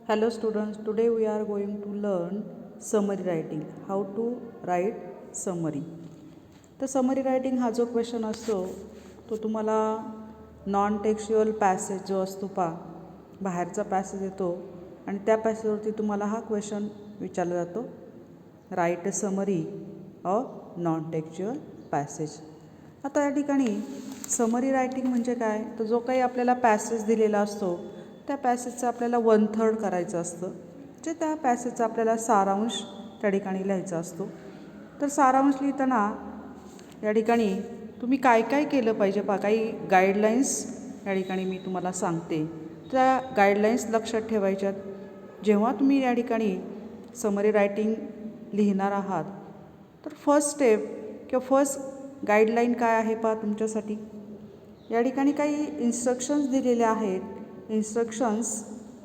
Hello students, today we are going to learn summary writing. How to write summary. तर summary writing हा जो question असतो तो तुम्हाला नॉन टेक्स्च्युअल पॅसेज जो असतो बाहेरचा पॅसेज येतो आणि त्या पॅसेजवरती तुम्हाला हा क्वेश्चन विचारला जातो. Right a summary of non textual passage. आता या ठिकाणी समरी रायटिंग म्हणजे काय, तर जो काही आपल्याला पॅसेज दिलेला असतो त्या पॅसेजचं आपल्याला 1/3 करायचं असतं, जे त्या पॅसेजचा आपल्याला सारांश त्या ठिकाणी लिहायचा असतो. तर सारांश लिहिताना या ठिकाणी तुम्ही काय काय केलं पाहिजे काही गाईडलाईन्स या ठिकाणी मी तुम्हाला सांगते. त्या गाईडलाईन्स लक्षात ठेवायच्यात. जेव्हा तुम्ही या ठिकाणी समरी रायटिंग लिहिणार आहात तर फर्स्ट स्टेप किंवा फर्स्ट गाईडलाईन काय आहे तुमच्यासाठी. या ठिकाणी काही इन्स्ट्रक्शन्स दिलेले आहेत. इन्स्ट्रक्शन्स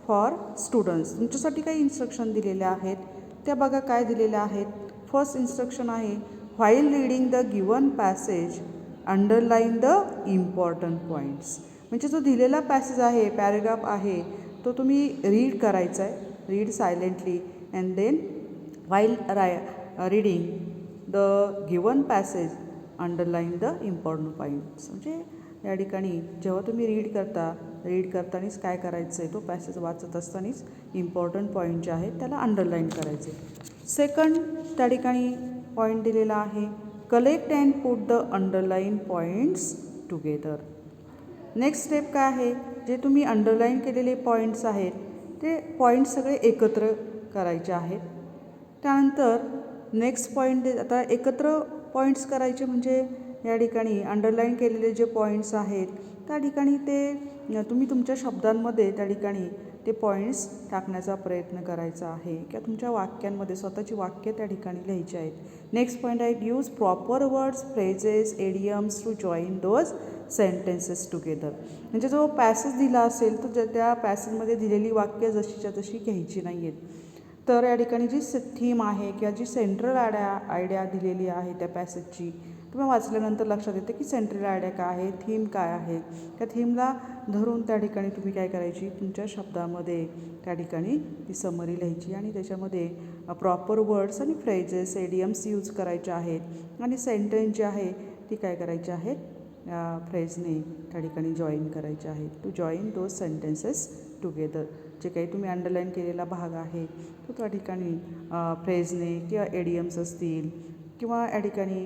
फॉर स्टुडंट्स, तुमच्यासाठी काही इन्स्ट्रक्शन दिलेले आहेत त्या बघा काय दिलेल्या आहेत. फर्स्ट इन्स्ट्रक्शन आहे, while reading the given passage underline the important points. म्हणजे जो दिलेला पॅसेज आहे, पॅरेग्राफ आहे, तो तुम्ही रीड करायचा आहे. Read silently and then while reading the given passage underline the important points. म्हणजे या ठिकाणी जेव्हा तुम्ही रीड करतानाच काय करायचं आहे, तो पॅसेज वाचत असतानाच इम्पॉर्टंट पॉईंट जे आहेत त्याला अंडरलाईन करायचे. सेकंड त्या ठिकाणी पॉईंट दिलेला आहे, collect and put the underline points together. Next step काय आहे, जे तुम्ही अंडरलाईन केलेले पॉईंट्स आहेत ते पॉईंट्स सगळे एकत्र करायचे आहेत. त्यानंतर नेक्स्ट पॉईंट, आता एकत्र पॉईंट्स करायचे म्हणजे या ठिकाणी अंडरलाईन केलेले जे पॉईंट्स आहेत त्या ठिकाणी ते तुम्ही तुमच्या शब्दांमध्ये त्या ठिकाणी ते पॉईंट्स टाकण्याचा प्रयत्न करायचा आहे किंवा तुमच्या वाक्यांमध्ये स्वतःची वाक्य त्या ठिकाणी लिहायची आहेत. नेक्स्ट पॉईंट आहे, use proper words, phrases, idioms to join those sentences together. म्हणजे जो पॅसेज दिला असेल तर त्या पॅसेजमध्ये दिलेली वाक्य जशीच्या तशी घ्यायची नाही आहेत. तर या ठिकाणी जी थीम आहे किंवा जी सेंट्रल आयडिया दिलेली आहे त्या पॅसेजची, तुम्ही वाचल्यानंतर लक्षात येते की सेंट्रल आयडिया काय आहे, थीम काय आहे. त्या थीमला धरून त्या ठिकाणी तुम्ही काय करायची, तुमच्या शब्दामध्ये त्या ठिकाणी ती समरी लिहायची आणि त्याच्यामध्ये प्रॉपर वर्ड्स आणि फ्रेजेस, एडियम्स यूज करायचे आहेत आणि सेंटेन्स जे आहे ती काय करायची आहेत, फ्रेजने त्या ठिकाणी जॉईन करायचे आहेत. To join those sentences together. जे काही तुम्ही अंडरलाईन केलेला भाग आहे तो त्या ठिकाणी फ्रेजने किंवा एडियम्स असतील किंवा या ठिकाणी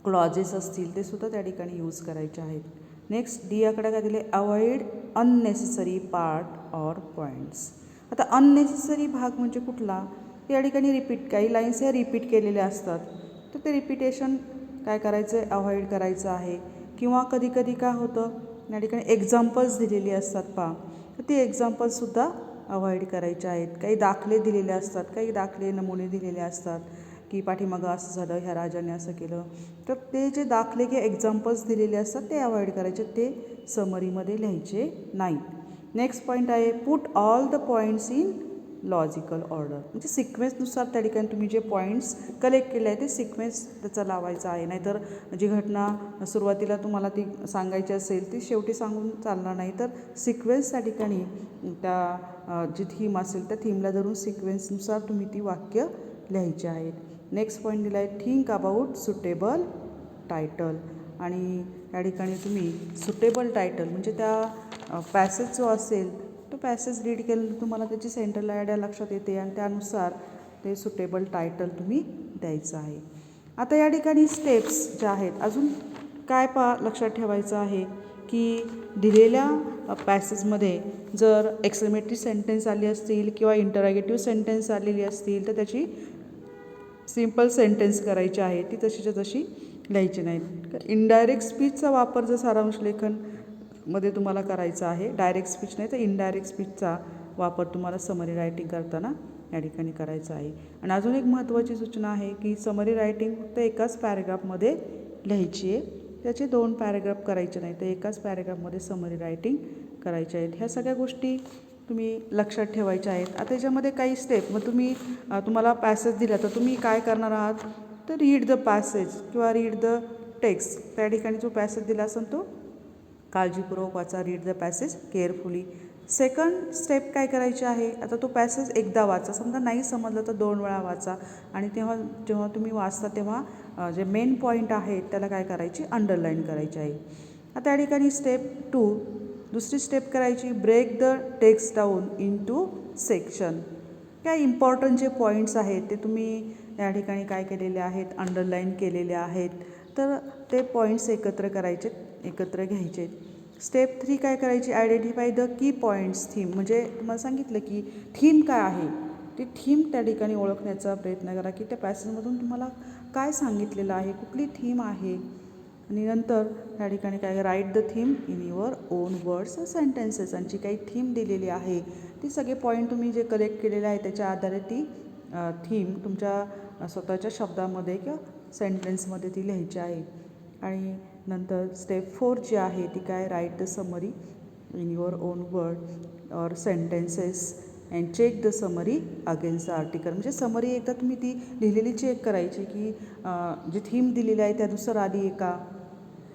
क्लॉजेस असतील ते सुद्धा त्या ठिकाणी यूज करायचे आहेत. नेक्स्ट डी आकडा काय दिले, avoid unnecessary part or points. आता अननेसेसरी भाग म्हणजे कुठला, या ठिकाणी काही लाईन्स ह्या रिपीट केलेल्या असतात तर ते रिपीटेशन काय करायचं आहे, अवॉइड करायचं आहे. किंवा कधी कधी काय होतं, या ठिकाणी एक्झाम्पल्स दिलेली असतात तर ती एक्झाम्पल्ससुद्धा अवॉइड करायचे आहेत. काही दाखले दिलेले असतात, काही दाखले नमुने दिलेले असतात की पाठीमागं असं झालं, ह्या राजाने असं केलं, तर ते जे दाखले किंवा एक्झाम्पल्स दिलेले असतात ते अवॉइड करायचे, ते समरीमध्ये लिहायचे नाहीत. नेक्स्ट पॉईंट आहे, put all the points in logical order. म्हणजे सिक्वेन्सनुसार त्या ठिकाणी तुम्ही जे पॉईंट्स कलेक्ट केले आहे ते सिक्वेन्स त्याचा लावायचा आहे. नाहीतर जी घटना सुरुवातीला तुम्हाला ती सांगायची असेल ती शेवटी सांगून चालणार नाही. तर सिक्वेन्स त्या ठिकाणी त्या जी थीम असेल त्या थीमला धरून सिक्वेन्सनुसार तुम्ही ती वाक्य लिहायची आहेत. नेक्स्ट पॉईंट दिला आहे, थिंक अबाउट सुटेबल टायटल. आणि या ठिकाणी तुम्ही सुटेबल टायटल म्हणजे त्या पॅसेज जो असेल तो पॅसेज रीड केलं तुम्हाला त्याची सेंट्रल आयडिया लक्षात येते आणि त्यानुसार ते सुटेबल टायटल तुम्ही द्यायचं आहे. आता या ठिकाणी स्टेप्स ज्या आहेत अजून काय लक्षात ठेवायचं आहे की दिलेल्या पॅसेजमध्ये जर एक्सक्लेमेटरी सेंटेन्स आली असतील किंवा इंटरॅगेटिव्ह सेंटेन्स आलेली असतील तर त्याची सिम्पल सेंटेन्स करायची आहे, ती तशीच्या तशी लिहायची नाहीत. इनडायरेक्ट स्पीचचा वापर जर सारांश लेखनमध्ये तुम्हाला करायचा आहे, डायरेक्ट स्पीच नाही तर इनडायरेक्ट स्पीचचा वापर तुम्हाला समरी रायटिंग करताना या ठिकाणी करायचा आहे. आणि अजून एक महत्त्वाची सूचना आहे की समरी रायटिंग फक्त एकाच पॅरेग्राफमध्ये लिहायची आहे, त्याचे 2 पॅरेग्राफ करायचे नाही तर एकाच पॅरेग्राफमध्ये समरी रायटिंग करायचे आहेत. ह्या सगळ्या गोष्टी तुम्ही लक्षात ठेवायच्या आहेत. आता त्याच्यामध्ये काही स्टेप, मग तुम्हाला पॅसेज दिला तर तुम्ही काय करणार आहात, तर रीड द पॅसेज किंवा रीड द टेक्स्ट. त्या ठिकाणी जो पॅसेज दिला असेल तो काळजीपूर्वक वाचा, read the passage carefully. Second step काय करायची आहे, आता तो पॅसेज एकदा वाचा, समजा नाही समजलं तर 2 वेळा वाचा आणि जेव्हा तुम्ही वाचता तेव्हा जे मेन पॉईंट आहेत त्याला काय करायची, अंडरलाईन करायची आहे. आता या ठिकाणी स्टेप 2 दुसरी स्टेप करायची, break the text down into section. काय इम्पॉर्टंट जे पॉईंट्स आहेत ते तुम्ही या ठिकाणी काय केलेले आहेत, अंडरलाईन केलेले आहेत, तर ते पॉईंट्स एकत्र करायचे, एकत्र घ्यायचे. स्टेप 3 काय करायची, identify the key points theme, म्हणजे तुम्हाला सांगितलं की थीम काय आहे, ती थीम त्या ठिकाणी ओळखण्याचा प्रयत्न करा की त्या पॅसेजमधून तुम्हाला काय सांगितलेलं आहे, कुठली थीम आहे. आणि नंतर त्या ठिकाणी काय, write the theme in your on words sentences, आणि जी काही थीम दिलेली आहे ती सगळे पॉईंट तुम्ही जे कलेक्ट केलेले आहे त्याच्या आधारे ती थीम तुमच्या स्वतःच्या शब्दामध्ये किंवा सेंटेन्समध्ये ती लिहायची आहे. आणि नंतर स्टेप 4 जी आहे ती काय, write the summary in your own word or sentences and check the summary against the article. म्हणजे समरी एकदा तुम्ही ती लिहिलेली चेक करायची की जी थीम दिलेली आहे त्यानुसार आली आहे का,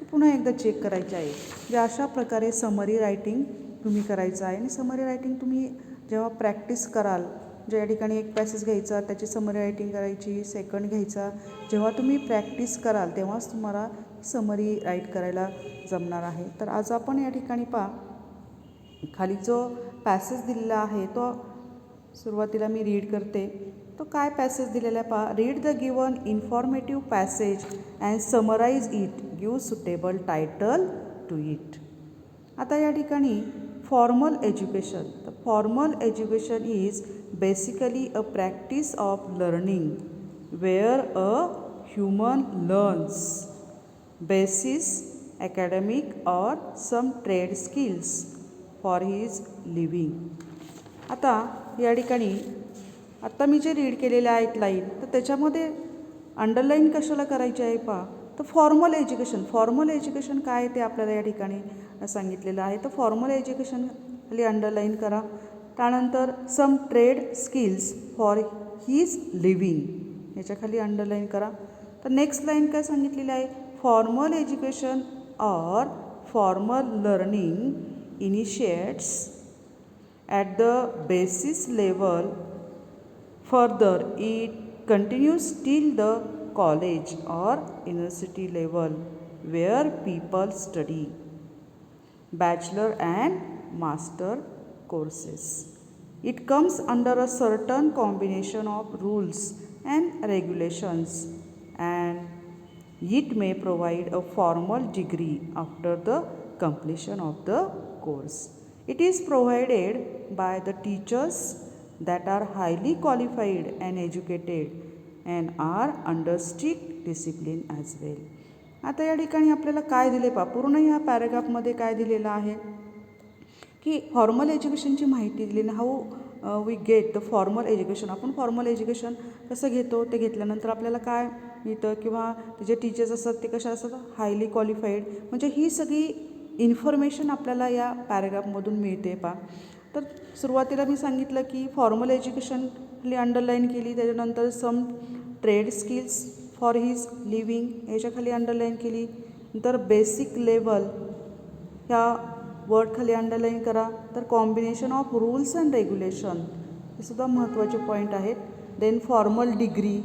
ती पुन्हा एकदा चेक करायची आहे. म्हणजे अशा प्रकारे समरी रायटिंग तुम्ही करायचं आहे. आणि समरी रायटिंग तुम्ही जेव्हा प्रॅक्टिस कराल, जे या ठिकाणी एक पॅसेज घ्यायचा त्याची समरी रायटिंग करायची, सेकंड घ्यायचा, जेव्हा तुम्ही प्रॅक्टिस कराल तेव्हाच तुम्हाला समरी राईट करायला जमणार आहे. तर आज आपण या ठिकाणी खाली जो पॅसेज दिलेला आहे तो सुरुवातीला मी रीड करते. तो काय पॅसेज दिलेला आहे read the given informative passage and summarise it, give suitable title to it. आता या ठिकाणी फॉर्मल एज्युकेशन, तर formal education is basically a practice of learning where a human learns basis academic or some trade skills for his living. आता या ठिकाणी आत्ता मी जे read केलेले आहेत लाईन, तर त्याच्यामध्ये अंडरलाईन कशाला करायची आहे तर फॉर्मल एज्युकेशन काय आहे ते आपल्याला या ठिकाणी सांगितलेलं आहे. तर फॉर्मल एज्युकेशन खाली अंडरलाईन करा. त्यानंतर some trade skills for his living याच्या खाली अंडरलाईन करा. तर नेक्स्ट लाईन काय सांगितलेली आहे, formal education or formal learning initiates at the basis level. Further, it continues till the college or university level where people study bachelor and master courses. It comes under a certain combination of rules and regulations, and it may provide a formal degree after the completion of the course. It is provided by the teachers that are highly qualified and educated and are under strict discipline as well. आता या ठिकाणी आपल्याला काय दिले पूर्ण ह्या पॅराग्राफमध्ये काय दिलेलं आहे की फॉर्मल एज्युकेशनची माहिती दिलेली. How we get the formal education, आपण फॉर्मल एज्युकेशन कसं घेतो, ते घेतल्यानंतर आपल्याला काय मिळतं किंवा जे टीचर्स असतात ते कशा असतात, हायली क्वालिफाईड. म्हणजे ही सगळी इन्फॉर्मेशन आपल्याला या पॅराग्राफमधून मिळते तर सुरुवातीला मी सांगितलं की फॉर्मल एज्युकेशन खाली अंडरलाईन केली, त्याच्यानंतर some trade skills for his living याच्याखाली अंडरलाईन केली, नंतर बेसिक लेवल ह्या वर्ड खाली अंडरलाईन करा. तर combination of rules and regulation हे सुद्धा महत्त्वाचे पॉईंट आहेत. Then formal degree,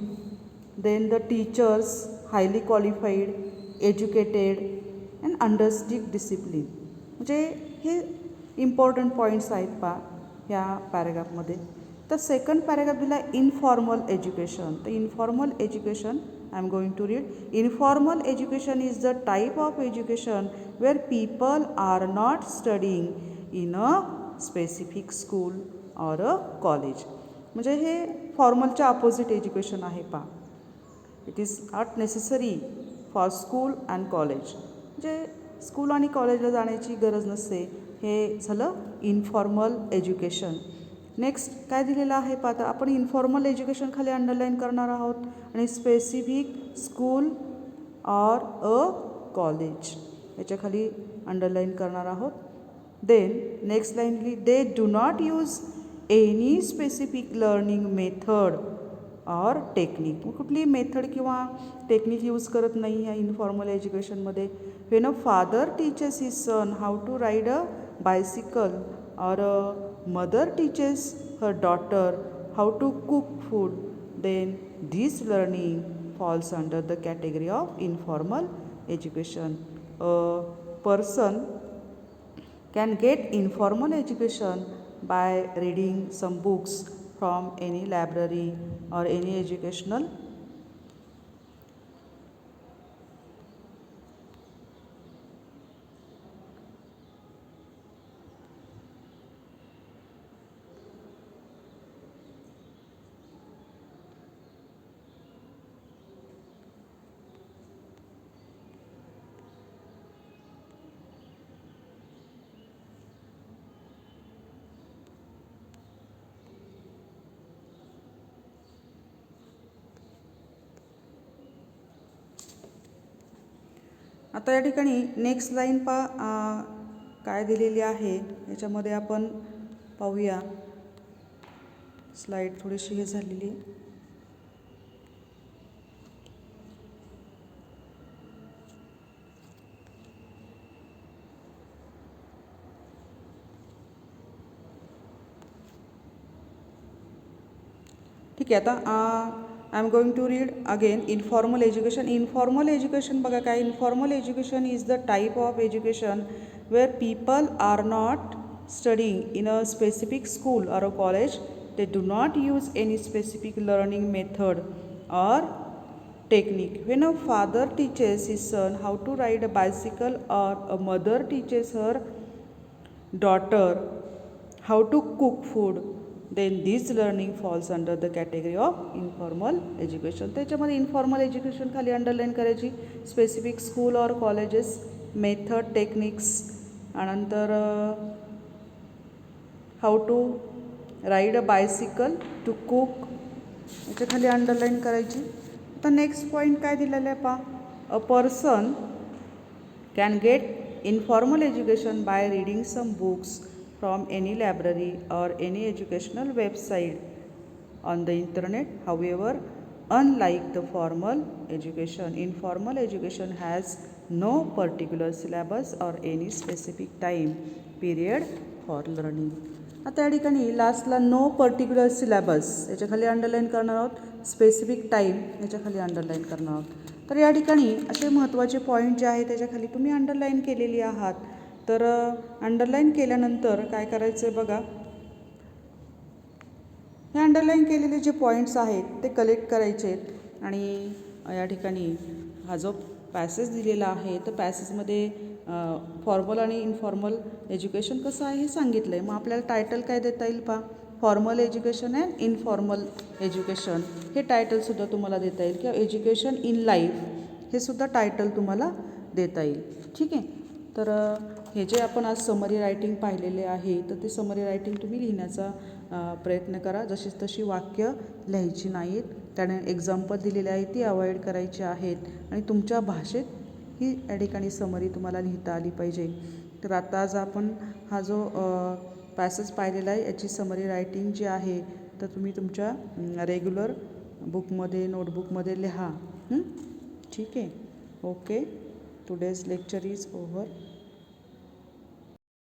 then the teachers highly qualified, educated and under strict discipline. म्हणजे हे इम्पॉर्टंट पॉईंट्स आहेत ह्या पॅराग्राफमध्ये. तर सेकंड पॅराग्राफ दिला इनफॉर्मल एज्युकेशन. तर informal education I am going to read. Informal education is the type of education where people are not studying in a specific school or a college. म्हणजे हे फॉर्मलच्या opposite education आहे it is not necessary for school and college. म्हणजे school आणि कॉलेजला जाण्याची गरज नसते. हे झालं इनफॉर्मल एज्युकेशन. नेक्स्ट काय दिलेलं आहे आता आपण इन्फॉर्मल एज्युकेशन खाली अंडरलाईन करणार आहोत आणि specific school or a college याच्या खाली अंडरलाईन करणार आहोत. देन नेक्स्ट लाईन लिही, they do not use any specific learning method or technique. कुठली मेथड किंवा टेक्निक यूज करत नाही या इनफॉर्मल एज्युकेशनमध्ये. When a father teaches his son how to ride a bicycle or a mother teaches her daughter how to cook food, then this learning falls under the category of informal education. A person can get informal education by reading some books from any library or any educational आता या ठिकाणी next line काय दिलेली आहे याच्यामध्ये आपण पाहूया. Slide थोडीशी हे झालेली आहे. ठीक आहे. आता I am going to read again informal education. Informal education बघा काय. Informal education is the type of education where people are not studying in a specific school or a college. They do not use any specific learning method or technique. When a father teaches his son how to ride a bicycle or a mother teaches her daughter how to cook food, then this learning falls under the category of informal education. त्याच्यामध्ये informal education खाली underline करायची. Specific school or colleges, method, techniques, नंतर how to ride a bicycle, to cook, याच्या खाली underline करायची. आता next point काय दिलेलं आहे पहा. A person can get informal education by reading some books from any library or any educational website on the internet. However, unlike the formal education, informal education has no particular syllabus or any specific time period for learning. आता या ठिकाणी लास्टला no particular syllabus याच्या खाली underline करणार आहोत. Specific time याच्या खाली अंडरलाईन करणार आहोत. तर या ठिकाणी असे महत्त्वाचे पॉईंट जे आहेत त्याच्या खाली तुम्ही अंडरलाईन केलेली आहात. तर अंडरलाईन केल्यानंतर काय करायचं आहे बघा. हे अंडरलाईन केलेले जे पॉईंट्स आहेत ते कलेक्ट करायचे आहेत आणि या ठिकाणी हा जो पॅसेज दिलेला आहे तर पॅसेजमध्ये फॉर्मल आणि इन्फॉर्मल एज्युकेशन कसं आहे हे सांगितलं आहे. मग आपल्याला टायटल काय देता येईल पहा. Formal education and informal education हे टायटलसुद्धा तुम्हाला देता येईल किंवा एज्युकेशन इन लाईफ हे सुद्धा टायटल तुम्हाला देता येईल. ठीक आहे. तर हे जे आपण आज समरी रायटिंग पाहिलेले आहे तर ते समरी रायटिंग तुम्ही लिहिण्याचा प्रयत्न करा. जशी तशी वाक्य लिहायची नाहीत. त्याने एक्झाम्पल दिलेले आहे ती अवॉइड करायची आहेत आणि तुमच्या भाषेत ही या ठिकाणी समरी तुम्हाला लिहिता आली पाहिजे. तर आता आज आपण हा जो पॅसेज पाहिलेला आहे याची समरी रायटिंग जी आहे तर तुम्ही तुमच्या रेग्युलर बुकमध्ये नोटबुकमध्ये लिहा. ठीक आहे. Okay. Today's lecture is over.